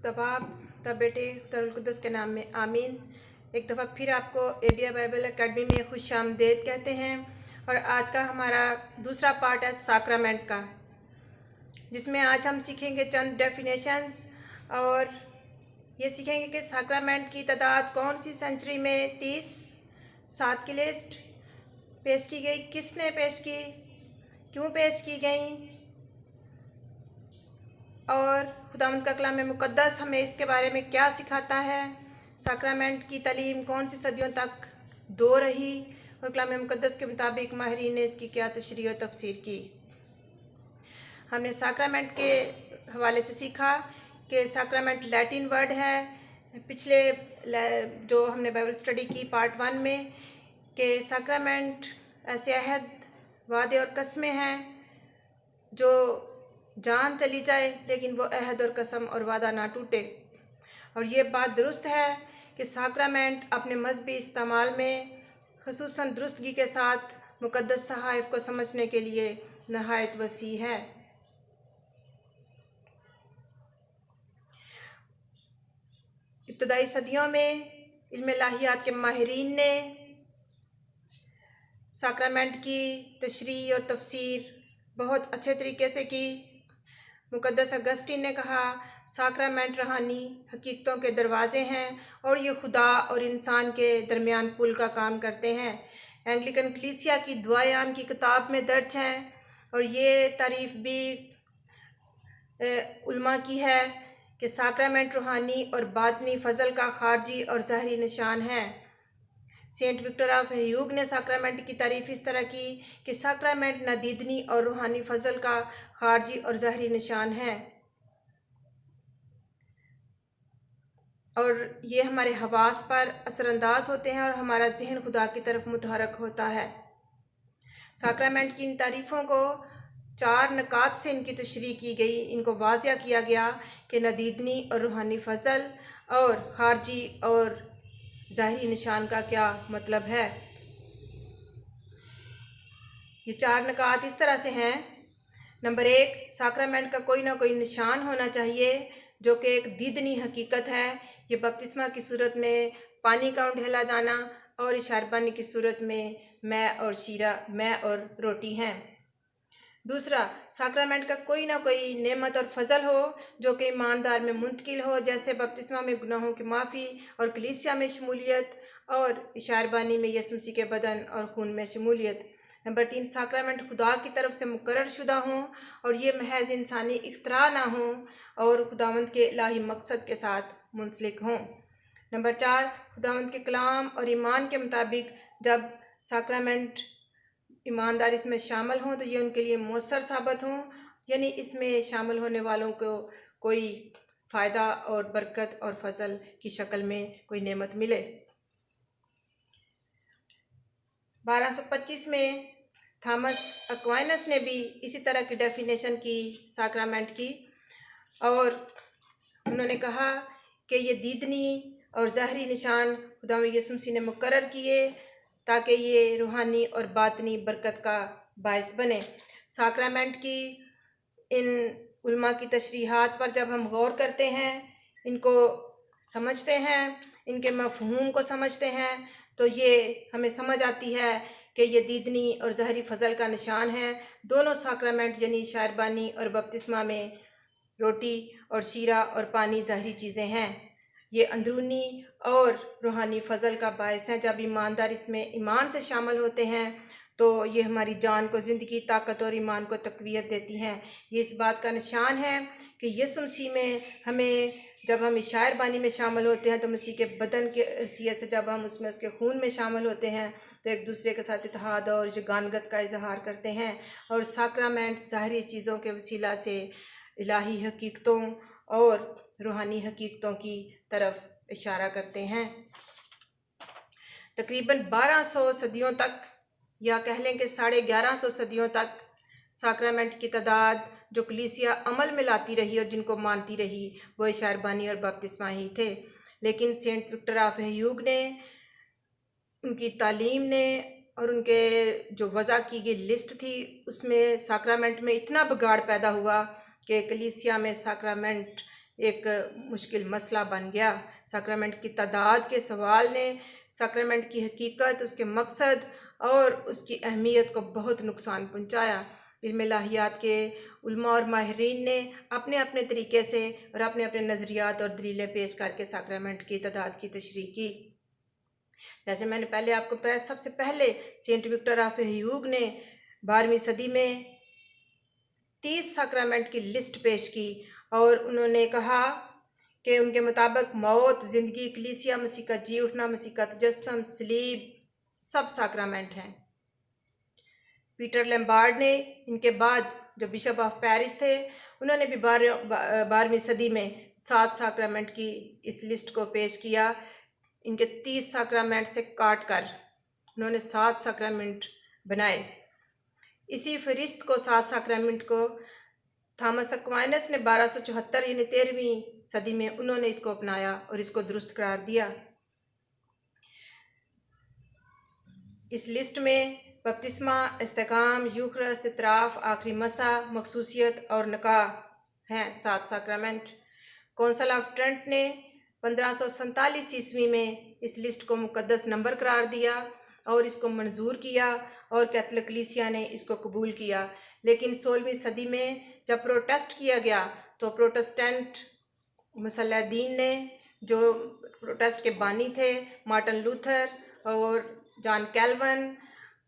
तबाब तब बेटे तरुलकुद्दस के नाम में आमीन। एक दफ़ा फिर आपको एबिया बाइबल एकेडमी में खुश आमदेद कहते हैं। और आज का हमारा दूसरा पार्ट है साक्रामेंट का, जिसमें आज हम सीखेंगे चंद डेफिनेशंस और ये सीखेंगे कि साक्रामेंट की तादाद कौन सी सेंचुरी में 37 की लिस्ट पेश की गई, किसने पेश की, क्यों पेश की गई, और खुदावंद का कलाम मुक़द्दस हमें इसके बारे में क्या सिखाता है। साक्रामेंट की तालीम कौन सी सदियों तक दो रही और कलाम मुक़द्दस के मुताबिक माहिरीन ने इसकी क्या तशरीह और तफसीर की। हमने साक्रामेंट के हवाले से सीखा कि साक्रामेंट लैटिन वर्ड है। पिछले जो हमने बाइबल स्टडी की पार्ट 1 में कि साक्रामेंट ऐसे अहद, वादे और कस्में हैं जो जान चली जाए लेकिन वो अहद और कसम और वादा ना टूटे। और ये बात दुरुस्त है कि साक्रामेंट अपने मजहबी इस्तेमाल में खुसूसन दुरुस्तगी के साथ मुक़द्दस सहाइफ को समझने के लिए नहायत वसी है। इब्तदाई सदियों में इल्म इलाहियात के माहिरीन ने साक्रामेंट की तशरीह और तफसीर बहुत अच्छे तरीके से की। मुक़द्दस अगस्टीन ने कहा, साक्रामेंट रूहानी हकीकतों के दरवाज़े हैं और ये खुदा और इंसान के दरमियान पुल का काम करते हैं। एंग्लिकन कलीसिया की दुआए आम की किताब में दर्ज हैं और ये तारीफ़ भी उलमा की है कि साक्रामेंट रूहानी और बातनी फ़ज़ल का खारजी और ज़ाहरी निशान है। सेंट विक्टर ऑफ ह्यूग ने साक्रामेंट की तारीफ़ इस तरह की कि साक्रामेंट नादीदनी और रूहानी फ़ज़ल का खारजी और ज़ाहरी निशान है और ये हमारे हवास पर असरअंदाज होते हैं और हमारा जहन खुदा की तरफ मुतहरक होता है। साक्रामेंट की इन तारीफ़ों को 4 नकात से इनकी तशरीह की गई। इनको वाज़िया किया गया कि नादीदनी और रूहानी फ़ज़ल और खारजी और ज़ाहिरी निशान का क्या मतलब है। ये 4 नकात इस तरह से हैं। नंबर 1, साक्रामेंट का कोई ना कोई निशान होना चाहिए जो कि एक दीदनी हकीकत है। ये बपतिस्मा की सूरत में पानी का उंडेला जाना और इशारबानी की सूरत में मैं और रोटी हैं। दूसरा, साक्रामेंट का कोई ना कोई नेमत और फजल हो जो कि ईमानदार में मुंतकिल हो, जैसे बपतिस्मा में गुनाहों की माफ़ी और कलीसिया में शमूलियत और इशारबानी में यीशु मसीह के बदन और खून में शमूलियत। नंबर 3, साक्रामेंट खुदा की तरफ से मुकर्रर शुदा हों और ये महज इंसानी इख्तरा ना हों और खुदावंद के इलाही मकसद के साथ मुंसलिक हों। नंबर 4, खुदावंद के कलाम और ईमान के मुताबिक जब साक्रामेंट ईमानदार इसमें शामिल हों तो ये उनके लिए मौसर साबित हों, यानी इसमें शामिल होने वालों को कोई फ़ायदा और बरकत और फजल की शक्ल में कोई नेमत मिले। 1225 में थॉमस एक्वाइनस ने भी इसी तरह की डेफिनेशन की साक्रामेंट की और उन्होंने कहा कि ये दीदनी और ज़ाहरी निशान खुदा यीशु मसीह ने मुकर्रर किए ताकि ये रूहानी और बातनी बरकत का बायस बने। साक्रामेंट की इन उलमा की तशरीहात पर जब हम गौर करते हैं, इनको समझते हैं, इनके मफ़हूम को समझते हैं, तो ये हमें समझ आती है कि ये दीदनी और ज़ाहरी फ़ज़ल का निशान है। दोनों साक्रामेंट यानी शारबानी और बपतिस्मा में रोटी और शीरा और पानी ज़ाहरी चीज़ें हैं। ये अंदरूनी और रूहानी फ़ज़ल का बायस है। जब ईमानदार इसमें ईमान से शामिल होते हैं तो ये हमारी जान को ज़िंदगी, ताकत और ईमान को तक़वियत देती हैं। ये इस बात का निशान है कि यीशु मसीह में हमें जब हम शायरबानी में शामिल होते हैं तो मसीह के बदन के हैसियत से जब हम उसमें उसके खून में शामिल होते हैं तो एक दूसरे के साथ इत्तेहाद और जगानगत का इजहार करते हैं। और साक्रामेंट ज़ाहरी चीज़ों के वसीला से इलाही हकीकतों और रूहानी हकीकतों की तरफ इशारा करते हैं। तकरीबन 1200 सदियों तक, या कह लें कि 1150 सदियों तक साक्रामेंट की तादाद जो कलीसिया अमल में लाती रही और जिनको मानती रही वो इशारबानी और बपतिस्मा ही थे। लेकिन सेंट विक्टर ऑफ ह्यूग ने, उनकी तालीम ने और उनके जो वज़ा की गई लिस्ट थी उसमें साक्रामेंट में इतना बिगाड़ पैदा हुआ कि कलीसिया में साक्रामेंट एक मुश्किल मसला बन गया। साक्रामेंट की तादाद के सवाल ने साक्रामेंट की हकीकत, उसके मकसद और उसकी अहमियत को बहुत नुकसान पहुंचाया। इल्म इलाहियात के उलमा और माहिरीन ने अपने अपने तरीके से और अपने अपने नज़रियात और दलीलें पेश करके साक्रामेंट की तादाद की तशरीह की। जैसे मैंने पहले आपको बताया, सबसे पहले सेंट विक्टर ऑफ ह्यूग ने 12वीं सदी में 30 साक्रामेंट की लिस्ट पेश की और उन्होंने कहा कि उनके मुताबिक मौत, ज़िंदगी, कलीसिया, मसीह का जी उठना, मसीह का तजस्सुम, सलीब सब साक्रामेंट हैं। पीटर लैम्बार्ड ने इनके बाद जो बिशप ऑफ पेरिस थे, उन्होंने भी 12वीं सदी में 7 साक्रामेंट की इस लिस्ट को पेश किया। इनके 30 साक्रामेंट से काट कर उन्होंने 7 साक्रामेंट बनाए। इसी फहरिस्त को 7 साक्रामेंट को थॉमस एक्वाइनस ने 1274 यानी 13वीं सदी में उन्होंने इसको अपनाया और इसको दुरुस्त करार दिया। इस लिस्ट में बपतिस्मा, इस्तेकाम, यूखरस्त, इतराफ़, आखिरी मसा, मखसूसियत और निकाह हैं 7 साक्रामेंट। कौंसल ऑफ ट्रेंट ने 1547 ईस्वी में इस लिस्ट को मुकद्दस नंबर करार दिया और इसको मंजूर किया और कैथोलिक कलीसिया ने इसको कबूल किया। लेकिन 16वीं सदी में जब प्रोटेस्ट किया गया तो प्रोटेस्टेंट मुसल्लिदीन ने, जो प्रोटेस्ट के बानी थे, मार्टिन लूथर और जॉन कैल्विन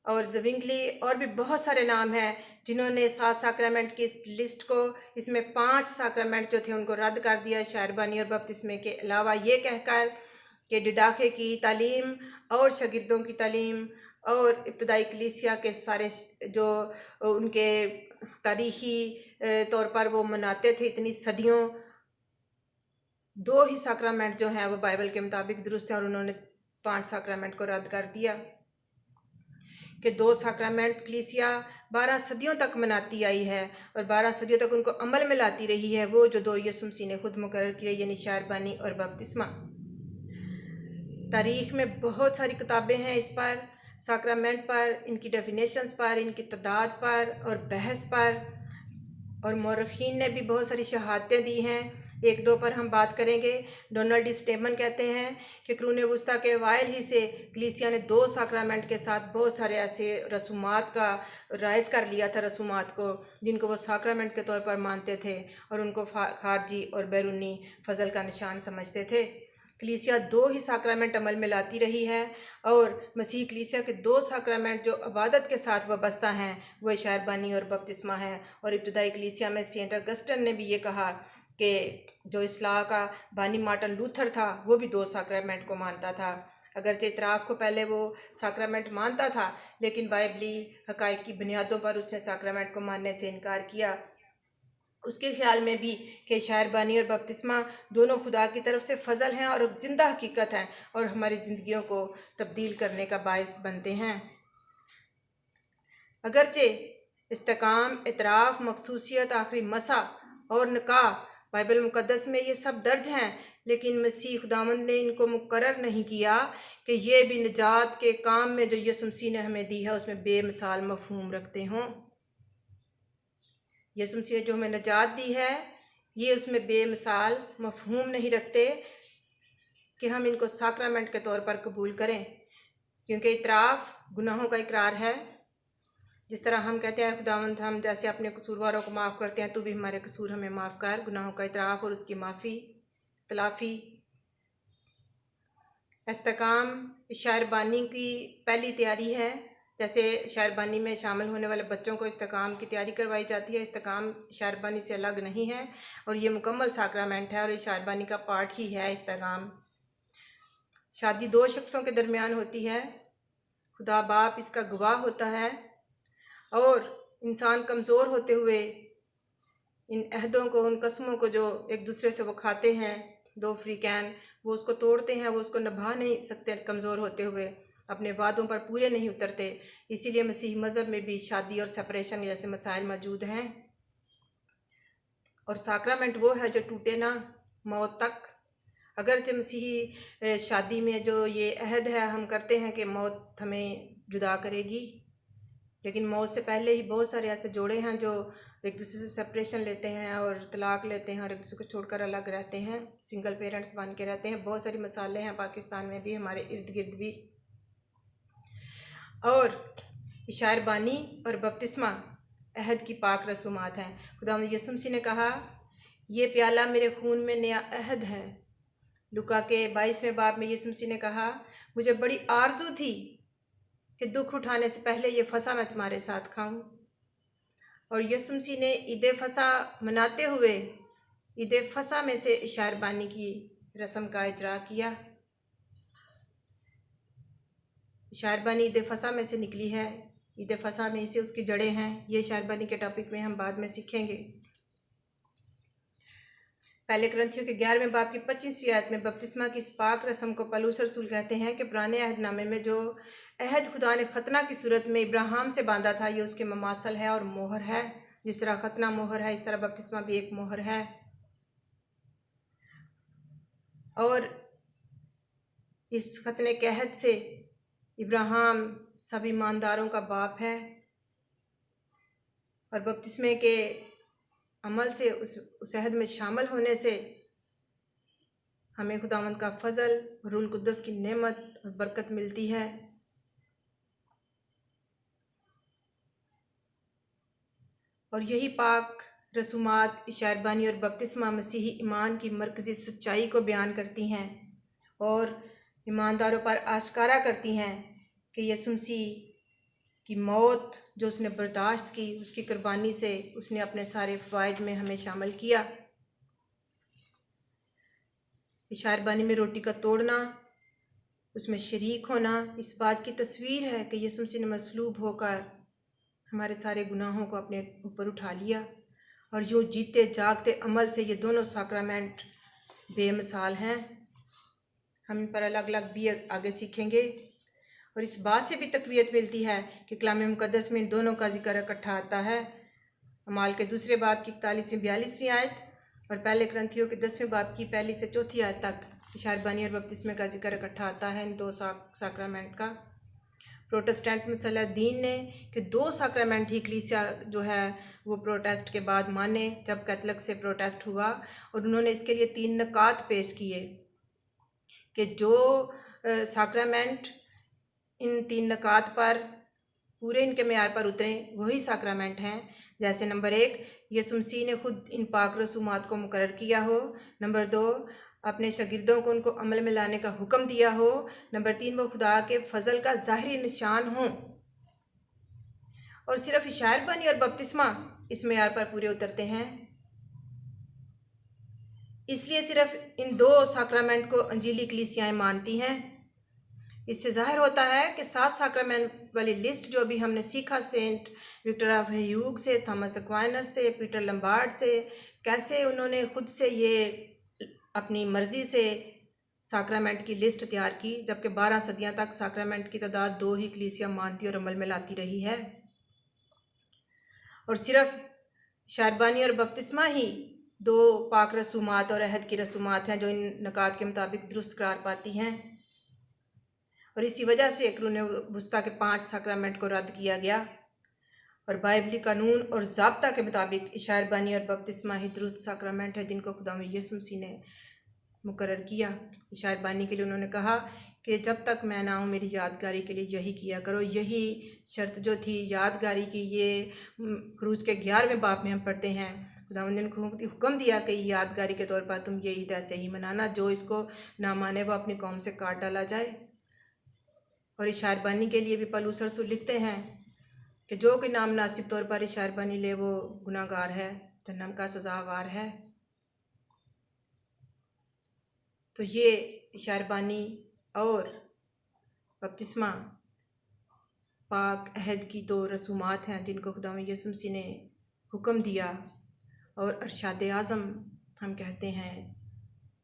और ज़विंगली और भी बहुत सारे नाम हैं, जिन्होंने 7 साक्रामेंट की इस लिस्ट को, इसमें 5 साक्रामेंट जो थे उनको रद्द कर दिया, शायरबानी और बपतिस्मे के अलावा, ये कहकर कि डिडाखे की तालीम और शागिर्दों की तालीम और इब्तदाई कलीसिया के सारे जो उनके तारीख़ी तौर पर वो मनाते थे इतनी सदियों, 2 ही साक्रामेंट जो हैं वो बाइबल के मुताबिक दुरुस्त हैं और उन्होंने 5 साक्रामेंट को रद्द कर दिया कि 2 साक्रामेंट कलीसिया 12 सदियों तक मनाती आई है और 12 सदियों तक उनको अमल में लाती रही है, वो जो 2 यीशु मसीह ने खुद मुकर्रर किए, यानी शायरबानी और बपतिस्मा। तारीख़ में बहुत सारी किताबें हैं इस पर, साक्रामेंट पर, इनकी डेफिनेशंस पर, इनकी तादाद पर और बहस पर, और मौरखीन ने भी बहुत सारी शहादतें दी हैं। 1-2 पर हम बात करेंगे। डोनाल्ड डी स्टेमन कहते हैं कि कुरून वस्ता के अवाइल ही से कलीसिया ने 2 साक्रामेंट के साथ बहुत सारे ऐसे रसूमात का राइज कर लिया था, रसूमात को, जिनको वो साक्रामेंट के तौर पर मानते थे और उनको खारजी और बैरूनी फजल का निशान समझते थे। कलीसिया 2 ही साक्रामेंट अमल में लाती रही है और मसीह कलीसिया के 2 साक्रामेंट जो इबादत के साथ वाबस्ता हैं वह शायरबानी और बपतिस्मा है। और इब्तदाई कलीसिया में सेंट अगस्टिन ने भी ये कहा कि जो इस्लाह का बानी मार्टिन लूथर था वो भी 2 साक्रामेंट को मानता था। अगरचे इतराफ़ को पहले वो साक्रामेंट मानता था, लेकिन बाइबली हक़ाइक़ की बुनियादों पर उसने साक्रामेंट को मानने से इनकार किया। उसके ख्याल में भी कि शायरबानी और बपतिस्मा दोनों खुदा की तरफ से फ़ज़ल हैं और ज़िंदा हकीकत हैं और हमारी ज़िंदगियों को तब्दील करने का बायस बनते हैं। अगरचे इस्तेकाम, इतराफ़, मखसूसियत, आखिरी मसा और निकाह बाइबल मुक़द्दस में ये सब दर्ज हैं, लेकिन मसीह खुदावंद ने इनको मुकर्रर नहीं किया कि ये भी निजात के काम में जो यीशु मसीह ने हमें दी है उसमें बेमिसाल मफ़हूम रखते हों। यीशु मसीह ने जो हमें निजात दी है ये उसमें बेमिसाल मफ़हूम नहीं रखते कि हम इनको साक्रामेंट के तौर पर कबूल करें, क्योंकि इतराफ़ गुनाहों का इकरार है। जिस तरह हम कहते हैं खुदावंद हम जैसे अपने कसूरवारों को माफ़ करते हैं, तू भी हमारे कसूर हमें माफ़ कर। गुनाहों का इतराफ़ और उसकी माफ़ी, तलाफ़ी। इस्तेकाम शायरबानी की पहली तैयारी है। जैसे शायरबानी में शामिल होने वाले बच्चों को इस्तेकाम की तैयारी करवाई जाती है। इस्तेकाम शायरबानी से अलग नहीं है और ये मुकम्मल साक्रामेंट है और ये शायरबानी का पार्ट ही है इस्तेकाम। शादी 2 शख्सों के दरमियान होती है, खुदा बाप इसका गवाह होता है और इंसान कमज़ोर होते हुए इन अहदों को, उन कसमों को जो एक दूसरे से वो खाते हैं, 2 फ़रीक़ैन, वो उसको तोड़ते हैं, वो उसको निभा नहीं सकते, कमज़ोर होते हुए अपने वादों पर पूरे नहीं उतरते। इसीलिए मसीही मज़हब में भी शादी और सेपरेशन जैसे मसाइल मौजूद हैं। और साक्रामेंट वो है जो टूटे ना मौत तक। अगरचे मसीही शादी में जो ये अहद है हम करते हैं कि मौत हमें जुदा करेगी, लेकिन मौत से पहले ही बहुत सारे ऐसे जोड़े हैं जो एक दूसरे से सेपरेशन लेते हैं और तलाक लेते हैं और एक दूसरे को छोड़कर अलग रहते हैं, सिंगल पेरेंट्स बन के रहते हैं। बहुत सारी मसाले हैं पाकिस्तान में भी, हमारे इर्द गिर्द भी। और शायरबानी और बपतिस्मा अहद की पाक रसूमात हैं। खुदावंद यीशु मसीह ने कहा, ये प्याला मेरे खून में नया अहद है। लुका के 22वें बाब में यीशु मसीह ने कहा, मुझे बड़ी आरजू थी कि दुख उठाने से पहले ये फसा मैं तुम्हारे साथ खाऊं। और यीशु मसीह ने ईद फसा मनाते हुए ईद फसा में से शायरबानी की रस्म का इजरा किया। शायरबानी ईद फसा में से निकली है, ईद फसा में से उसकी जड़ें हैं। ये शायरबानी के टॉपिक में हम बाद में सीखेंगे। पहले कुरिन्थियों के 11वें बाब की 25वीं आयत में बपतिस्मा की इस पाक रस्म को पौलुस रसूल कहते हैं कि पुराने अहदनामे में जो अहद खुदा ने खतना की सूरत में इब्राहिम से बांधा था, ये उसके ममासल है और मोहर है। जिस तरह खतना मोहर है, इस तरह बपतिस्मा भी एक मोहर है। और इस खतने के अहद से इब्राहिम सब ईमानदारों का बाप है। और बपतिस्मे के अमल से उस अहद में शामिल होने से हमें खुदावंद का फजल, रूल कुद्दस की नेमत और बरकत मिलती है। और यही पाक रसूमात, शायरबानी और बपतिस्मा मसीही ईमान की मरकज़ी सच्चाई को बयान करती हैं और ईमानदारों पर आश्कारा करती हैं कि यीशु मसीह की मौत जो उसने बर्दाश्त की, उसकी कुर्बानी से उसने अपने सारे फ़वाइद में हमें शामिल किया। शायरबानी में रोटी का तोड़ना, उसमें शरीक होना, इस बात की तस्वीर है कि यीशु मसीह ने मसलूब होकर हमारे सारे गुनाहों को अपने ऊपर उठा लिया। और यूँ जीते जागते अमल से ये दोनों साक्रामेंट बेमिसाल हैं। हम इन पर अलग अलग भी आगे सीखेंगे। और इस बात से भी तक़वियत मिलती है कि कलाम मुक़द्दस में इन दोनों का जिक्र इकट्ठा आता है। अमाल के 2 बाब की 41-42वीं आयत और पहले कुरिन्थियों के 10वें बाब की 1 से 4 आयत तक शायरबानी और बपतिस्मे का जिक्र इकट्ठा आता है, इन दो साक्रामेंट का। प्रोटेस्टेंट मसला दीन ने कि 2 साक्रामेंट ही कलीसिया जो है वो प्रोटेस्ट के बाद माने, जब कैथलिक से प्रोटेस्ट हुआ। और उन्होंने इसके लिए 3 नकात पेश किए कि जो साक्रामेंट इन 3 नकात पर पूरे इनके मेयार पर उतरें वही साक्रामेंट हैं। जैसे नंबर 1, यीशु मसीह ने खुद इन पाक रसूमात को मुकर्रर किया हो। नंबर 2, अपने शागिर्दों को उनको अमल में लाने का हुक्म दिया हो। नंबर 3, वो खुदा के फजल का ज़ाहिरी निशान हो। और सिर्फ शायरबानी और बपतिस्मा इस मेयार पर पूरे उतरते हैं। इसलिए सिर्फ इन 2 साक्रामेंट को अंजीली कलीसियाएँ मानती हैं। इससे जाहिर होता है कि 7 साक्रामेंट वाली लिस्ट जो भी हमने सीखा सेंट विक्टर ऑफ ह्यूग से, थॉमस एक्वाइनस से, पीटर लम्बार्ड से, कैसे उन्होंने खुद से ये अपनी मर्ज़ी से साक्रामेंट की लिस्ट तैयार की, जबकि 12 सदियां तक साक्रामेंट की तादाद 2 ही कलीसिया मानती और अमल में लाती रही है। और सिर्फ शायरबानी और बपतिस्मा ही 2 पाक रसूमात और अहद की रसूमात हैं जो इन नकात के मुताबिक दुरुस्त करार पाती हैं। और इसी वजह से कुरान वुस्ता के 5 साक्रामेंट को रद्द किया गया। और बाइबली कानून और ज़ाब्ता के मुताबिक शायरबानी और बपतिस्मा ही दुरुस्त साक्रामेंट है जिनको खुदा यीशु मसीह ने मुकर्रर किया। शायरबानी के लिए उन्होंने कहा कि जब तक मैं ना आऊँ मेरी यादगारी के लिए यही किया करो। यही शर्त जो थी यादगारी की, ये क्रूज के 11वें बाब में हम पढ़ते हैं। खुदावंद ने हुक्म दिया कि यादगारी के तौर पर तुम ये ईद ऐसे ही मनाना, जो इसको ना माने वो अपनी कौम से काट डाला जाए। और इस शायरबानी के लिए भी पौलुस रसूल लिखते हैं कि जो कोई नामनासिब तौर पर इस शायरबानी ले वो गुनाहगार है, जहन्नम का सज़ावार है। तो ये शायरबानी और बपतिस्मा पाक अहद की 2 रसूमात हैं जिनको खुदा यीशु मसीह ने हुक्म दिया। और अरशाद आज़म हम कहते हैं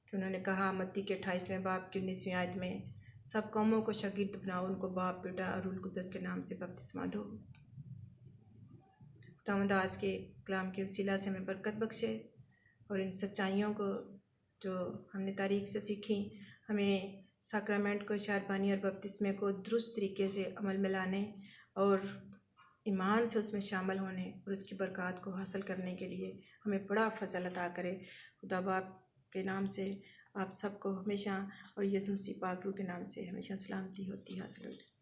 कि उन्होंने कहा मत्ती के 28वें बाब की 19वीं आयत में, सब कौमों को शागिर्द बनाओ, उनको बाप, बेटा और रूल कुद्दस के नाम से बपतिस्मा दो। खुदावंद आज के कलाम के वसीला से हमें बरकत बख्शे और इन सच्चाइयों को जो हमने तारीख से सीखी, हमें साक्रामेंट को, शायरबानी और बपतिस्मे को दुरुस्त तरीके से अमल में लाने और ईमान से उसमें शामिल होने और उसकी बरक़ात को हासिल करने के लिए हमें बड़ा फ़ज़ल अता करे। खुदा बाप के नाम से आप सबको हमेशा और यीशु मसीह पाक रूह के नाम से हमेशा सलामती होती हासिल हो।